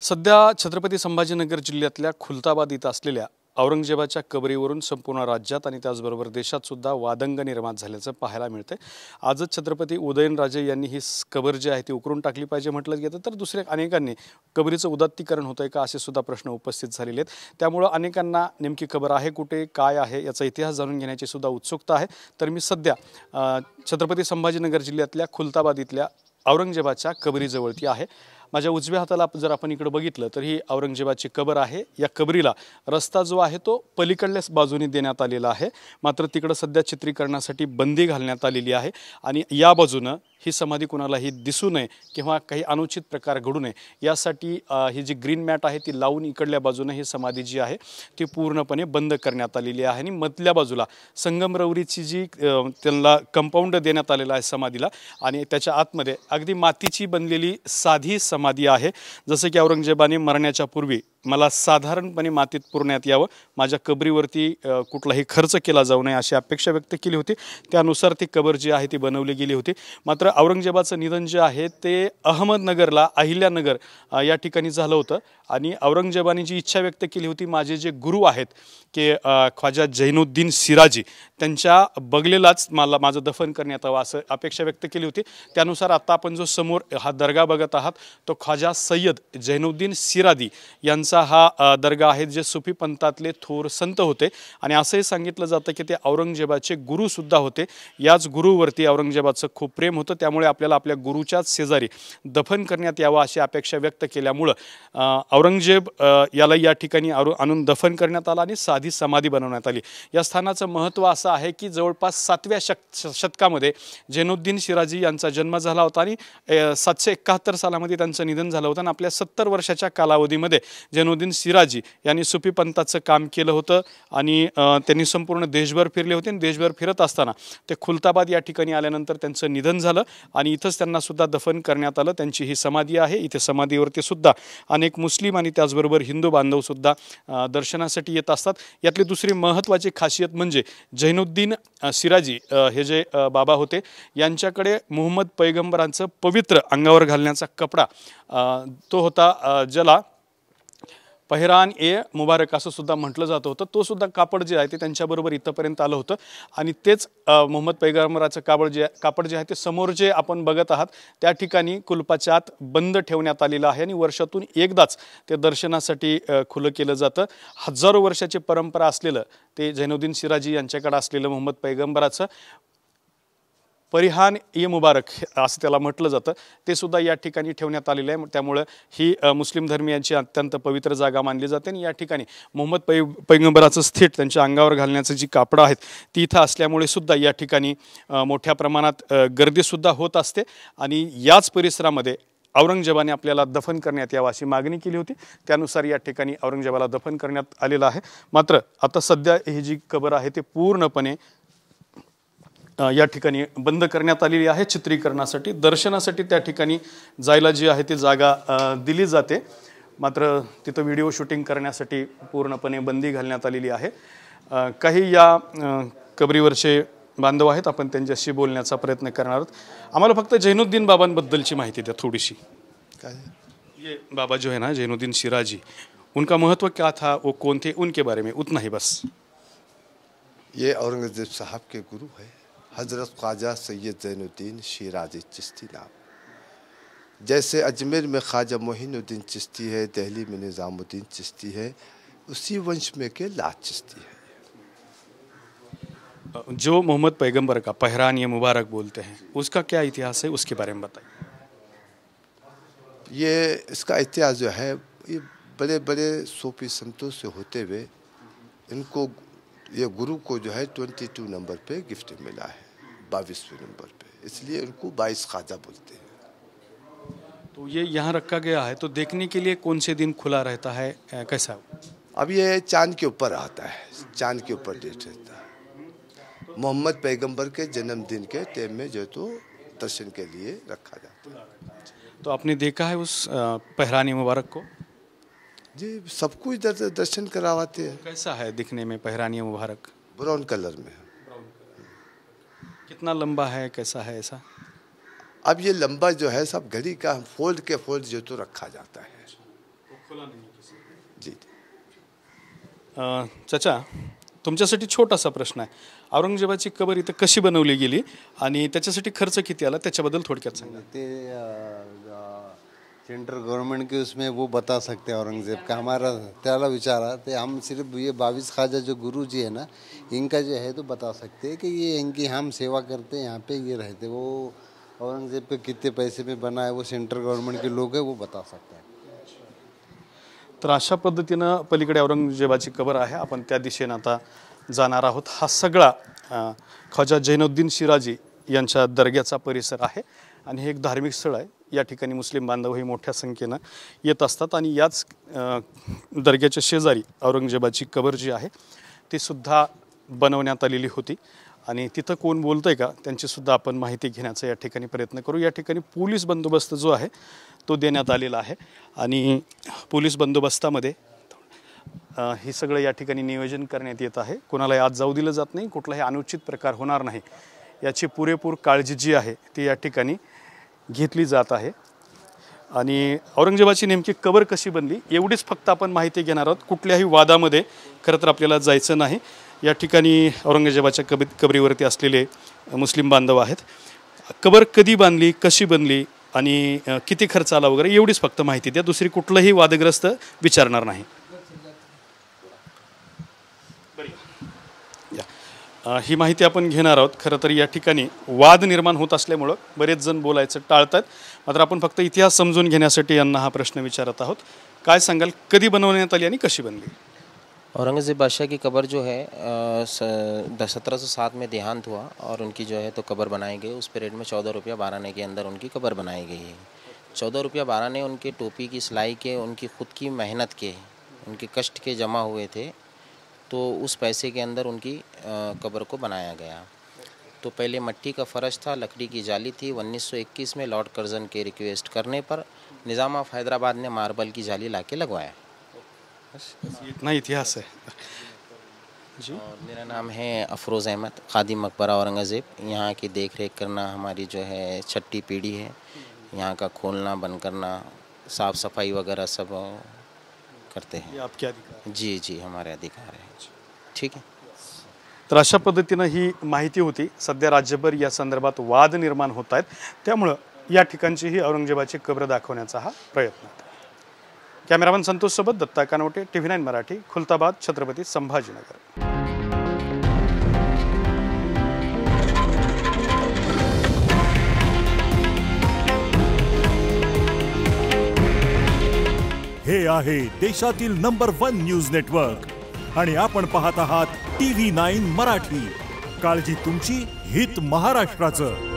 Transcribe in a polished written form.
सध्या छत्रपती संभाजीनगर जिल्ह्यातल्या खुलताबाद इथं असलेल्या औरंगजेबाच्या कबरीवरून संपूर्ण राज्यात आणि त्याचबरोबर देशात सुद्धा वादंग निर्माण झाल्याचं पाहायला मिळतंय। आजच छत्रपती उदयनराजे यांनी ही कबर जी आहे ती उकरून टाकली पाहिजे म्हटलं गेलं, तर दुसऱ्या अनेकांनी कबरीचं उदात्तीकरण होतंय का असे सुद्धा प्रश्न उपस्थित झालेले आहेत। त्यामुळे अनेकांना नेमकी कबर आहे कुठे, काय आहे याचा इतिहास जाणून घेण्याची सुद्धा उत्सुकता आहे। तर मी सध्या छत्रपती संभाजीनगर जिल्ह्यातल्या खुलताबाद इथल्या औरंगजेबाच्या कबरीजवळती आहे। माझ्या उजव्या हाताला जर आपण इकडे बघितलं तर ही औरंगजेबाची कबर आहे। या कबरीला रस्ता जो आहे तो पलीकडल्याच बाजूने देण्यात आलेला आहे, मात्र तिकडे सध्या चित्रीकरणासाठी बंदी घालण्यात आलेली आहे आणि या बाजूने ही समाधी कुणालाही दिसू नये किंवा काही अनुचित प्रकार घडू नये यासाठी ही जी ग्रीन मॅट आहे ती लावून इकडल्या बाजूने ही समाधी जी आहे ती पूर्णपणे बंद करण्यात आलेली आहे आणि मधल्या बाजूला संगमरवरीची जी त्यांना कंपाऊंड देण्यात आलेला आहे समाधीला आणि त्याच्या आतमध्ये अगदी मातीची बनलेली साधी समाधी आहे। जसं की औरंगजेबाने मरण्याच्या पूर्वी मला साधारणपणे मातीत पुरण्यात यावं, माझ्या कबरीवरती कुठलाही खर्च केला जाऊ नये अशी अपेक्षा व्यक्त केली होती। त्यानुसार ती कबर जी आहे ती बनवली गेली होती। मात्र औरंगजेबाचं निधन जे आहे ते अहमदनगरला अहिल्यानगर या ठिकाणी झालं होतं आणि औरंगजेबाने जी इच्छा व्यक्त केली होती, माझे जे गुरु आहेत की ख्वाजा जैनुद्दीन सिराजी त्यांच्या बगलेलाच माझं दफन करण्यात यावं असं अपेक्षा व्यक्त केली होती। त्यानुसार आता आपण जो समोर हा दर्गा बघत आहात तो ख्वाजा सय्यद जैनुद्दीन सिरादी यांचा हा दर्गा आहे, जे सुफी पंथातले थोर संत होते आणि असंही सांगितलं जातं की ते औरंगजेबाचे गुरु सुद्धा होते। याच गुरुवरती औरंगजेबाचं खूप प्रेम होतं, त्यामुळे आपल्याला आपल्या गुरुच्याच शेजारी दफन करण्यात यावं अशी अपेक्षा व्यक्त केल्यामुळं औरंगजेब याला या ठिकाणी आणून दफन करण्यात आलं आणि साधी समाधी बनवण्यात आली। या स्थानाचं महत्त्व असं आहे की जवळपास 7व्या शतकामध्ये जैनुद्दीन सिराजी यांचा जन्म झाला होता आणि 771 सालामध्ये त्यांचं निधन झालं होतं आणि आपल्या 70 वर्षाच्या कालावधीमध्ये जैनुद्दीन सिराजी यांनी सुफी पंथाचं काम केलं होतं आणि त्यांनी संपूर्ण देशभर फिरले होते आणि देशभर फिरत असताना ते खुलताबाद या ठिकाणी आल्यानंतर त्यांचं निधन झालं आणि इथंच त्यांना सुद्धा दफन करण्यात आलं। त्यांची ही समाधी आहे। इथे समाधीवरती सुद्धा अनेक मुस्लिम आणि त्याचबरोबर हिंदू बांधव सुद्धा दर्शनासाठी येत असतात। यातली दुसरी महत्त्वाची खासियत म्हणजे जैनुद्दीन सिराजी हे जे बाबा होते यांच्याकडे मुहम्मद पैगंबरांचं पवित्र अंगावर घालण्याचा कपडा तो होता, ज्याला पहिरान ए मुबारक असं सुद्धा म्हटलं जात होतं। तो सुद्धा कापड जे आहे ते त्यांच्याबरोबर इथंपर्यंत आलं होतं आणि तेच मुहम्मद पैगंबराचं कापड जे आहे ते समोर जे आपण बघत आहात त्या ठिकाणी कुलपाच्या आत बंद ठेवण्यात आलेलं आहे आणि वर्षातून एकदाच ते दर्शनासाठी खुलं केलं जातं। हजारो वर्षाची परंपरा असलेलं ते जैनुद्दीन सिराजी यांच्याकडे असलेलं मुहम्मद पैगंबराचं परिहान ए मुबारक असं त्याला म्हटलं जातं ते सुद्धा या ठिकाणी ठेवण्यात आलेलं आहे। त्यामुळे ही मुस्लिम धर्मियांची अत्यंत पवित्र जागा मानली जाते आणि या ठिकाणी मुहम्मद पैगंबराचं थेट त्यांच्या अंगावर घालण्याचं जी कापडं आहेत ती इथं असल्यामुळे सुद्धा या ठिकाणी मोठ्या प्रमाणात गर्दीसुद्धा होत असते आणि याच परिसरामध्ये औरंगजेबाने आपल्याला दफन करण्यात यावं अशी मागणी केली होती। त्यानुसार या ठिकाणी औरंगजेबाला दफन करण्यात आलेलं आहे। मात्र आता सध्या ही जी कबर आहे ते पूर्णपणे या ठिकाणी बंद करण्यात आलेली आहे। चित्रीकरणासाठी दर्शनासाठी त्या ठिकाणी जायला जी आहे ती जागा दिली जाते, मात्र तिथं व्हिडिओ शूटिंग करण्यासाठी पूर्णपणे बंदी घालण्यात आलेली आहे। काही या कबरीवरचे बांधव आहेत, आपण त्यांच्याशी बोलण्याचा प्रयत्न करणार आहोत। आम्हाला फक्त जैनुद्दीन बाबांबद्दलची माहिती द्या थोडीशी। ये बाबा जो है ना जैनुद्दीन सिराजी, उनका महत्व क्या था, वो कौन थे, उनके बारे में उतना ही बस। ये औरंगजेब साहब के गुरु है, हज़रत ख्वाजा सैयद जैनुद्दीन शिराजी चिश्ती नाम। जैसे अजमेर में ख्वाजा मोहिनुद्दीन चिश्ती है, दिल्ली में निज़ामुद्दीन चिश्ती है, उसी वंश में के लाज चिश्ती है। जो मोहम्मद पैगंबर का पहरान ये मुबारक बोलते हैं उसका क्या इतिहास है, उसके बारे में बताइए। ये इसका इतिहास जो है ये बड़े बड़े सूफी संतों से होते हुए इनको ये गुरु को जो है 22 नंबर पे गिफ्ट मिला है, 22वें नंबर पे, इसलिए उनको 22 ख्वाजा बोलते हैं। तो ये यहाँ रखा गया है, तो देखने के लिए कौन से दिन खुला रहता है, कैसा? अब ये चांद के ऊपर आता है, चांद के ऊपर डेट रहता है। मोहम्मद पैगंबर के जन्मदिन के टाइम में जो तो दर्शन के लिए रखा जाता है। तो आपने देखा है उस पहरान मुबारक को? जी, सबको इधर दर्शन करवाते हैं। कैसा है दिखने में पहरान मुबारक? ब्राउन कलर में। कितना लंबा है, कैसा है ऐसा? अब ये लंबा जो है सब घड़ी का फोल्ड के फोल्ड जो तो रखा जाता है। जी। चाचा, तुमच्यासाठी छोटासा प्रश्न आहे. औरंगजेबाची कबर इथं कशी बनवली गेली आणि त्याच्यासाठी खर्च किती आला त्याच्याबद्दल थोडक्यात सांगा. सेंट्रल गवर्नमेंट के उसमें वो बता सकते हैं औरंगजेब का. हमारा त्याला विचारा तो हम सिर्फ ये 22 ख्वाजा जो गुरु जी है ना, इनका जो है तो बता सकते हैं कि ये इनकी हम सेवा करते हैं यहाँ पे, ये रहते. वो औरंगजेब के कितने पैसे में बना है वो सेंट्रल गवर्नमेंट के लोग हैं, वो बता सकते हैं. तर अशा पद्धतीनं पलीकडे औरंगजेबाची कबर आहे. आपण त्या दिशेनं आता जाणार आहोत. हा सगळा ख्वाजा झैनुद्दीन शिराजी यांच्या दर्ग्याचा परिसर आहे आणि हे एक धार्मिक स्थळ आहे. या ठिकाणी मुस्लिम बांधवही मोठ्या संख्येनं येत असतात आणि याच दर्ग्याच्या शेजारी औरंगजेबाची कबर जी आहे ती सुद्धा बनवण्यात आलेली होती आणि तिथं कोण बोलतंय का त्यांची सुद्धा आपण माहिती घेण्याचा या ठिकाणी प्रयत्न करू. या ठिकाणी पोलीस बंदोबस्त जो आहे तो देण्यात आलेला आहे आणि पोलीस बंदोबस्तामध्ये हे सगळं या ठिकाणी नियोजन करण्यात येत आहे. कोणालाही आत जाऊ दिलं जात नाही, कुठलाही अनुचित प्रकार होणार नाही याची पुरेपूर काळजी जी आहे ती या ठिकाणी घेतली जात आहे. आणि औरंगजेबाची नेमकी कबर कशी बनली एवढीच फक्त आपण माहिती घेणार आहोत. कुठल्याही वादामध्ये खरं तर आपल्याला जायचं नाही. या ठिकाणी औरंगजेबाच्या कबरीवरती असलेले मुस्लिम बांधव आहेत. कबर कधी बांधली, कशी बनली आणि किती खर्च आला वगैरे एवढीच फक्त माहिती द्या. दुसरी कुठलंही वादग्रस्त विचारणार नाही. ही माहिती आपण घेणार आहोत. खरं तर या ठिकाणी वाद निर्माण होत असल्यामुळं बरेच जण बोलायचं टाळतात. मात्र आपण फक्त इतिहास समजून घेण्यासाठी यांना हा प्रश्न विचारत आहोत. काय सांगाल, कधी बनवण्यात आली आणि कशी बनली? औरंगज़ेब बादशाह की कब्र जो है 1707 में देहांत हुआ और उनकी जो है तो कब्र बनाई गई. उस पीरियड में 14 रुपया 12 आने के अंदर उनकी कब्र बनाई गई है. 14 रुपया 12 आने उनके टोपी की सिलाई के, उनकी खुद की मेहनत के, उनके कष्ट के जमा हुए थे. तो उस पैसे के अंदर उनकी कब्र को बनाया गया. तो पहले मिट्टी का फर्श था, लकड़ी की जाली थी. 1921 में लॉर्ड कर्जन के रिक्वेस्ट करने पर निज़ाम ऑफ हैदराबाद ने मार्बल की जाली लाके लगवाया. इतना इतिहास है जी. और मेरा नाम है अफरोज़ अहमद. खादिम मकबरा औरंगज़ेब, यहाँ की देख रेख करना हमारी जो है 6ठी पीढ़ी है. यहाँ का खोलना, बंद करना, साफ़ सफाई वगैरह सब करते हैं. ये आपके अधिकार जी जी हमारे अधिकार है. ठीक आहे. तर अशा पद्धतीनं ही माहिती होती. सध्या राज्यभर या संदर्भात वाद निर्माण होत आहेत, त्यामुळं या ठिकाणची ही औरंगजेबाची कब्र दाखवण्याचा हा प्रयत्न होता. कॅमेरामन संतोष सोबत दत्ता कानवटे, TV9 मराठी, खुलताबाद, छत्रपती संभाजीनगर. हे आहे देशातील नंबर 1 न्यूज नेटवर्क आणि आपण पाहत आहात TV9 मराठी. काळजी तुमची, हित महाराष्ट्राचं.